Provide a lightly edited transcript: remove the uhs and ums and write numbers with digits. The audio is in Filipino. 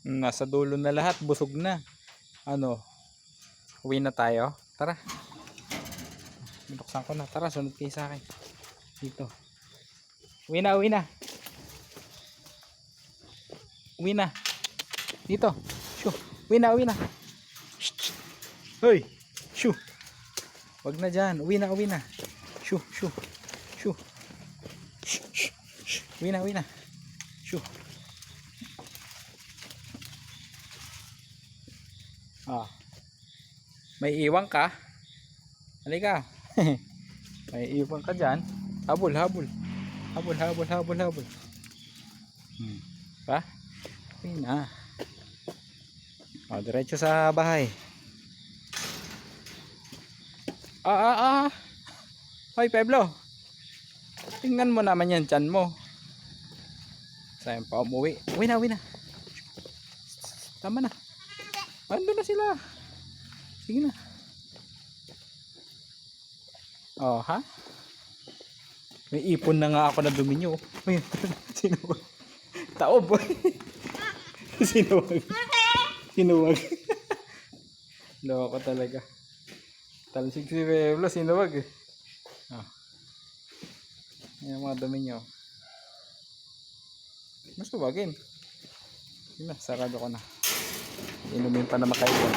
Nasa dulo na lahat, busog na. Ano, uwi na tayo. Tara. Binuksan ko na. Tara, sunod kayo sa akin. Dito. Uwi na, uwi na. Uwi na. Dito. Shoo. Uwi na, uwi na. Shh. Hoy. Shoo. Wag na dyan. Uwi na, uwi na. Shoo, shoo. Shoo. Shh, shh, shh. Uwi na, uwi na. Shoo. Ah. May iwan ka? Halika. May iwan ka dyan. Habol, habol. Habol, habol, habol, habol. Pa? Uwi na. O, diretso sa bahay. Hoy, Pablo. Tingnan mo naman yan, tiyan mo. Sayang pa umuwi. Uwi na, uwi na. Tama na. Ando na sila. Sige na. Oh, ha? May ipon na nga ako na dumi nyo. Sinuwag. Taob. Sinuwag. Sinuwag. Loko talaga. Talsik si Peblo, sinuwag eh. Oh. Ayan mga dumi nyo. Mas tuwagin. Yun na, sarado ko na. Inumin pa na makaibon.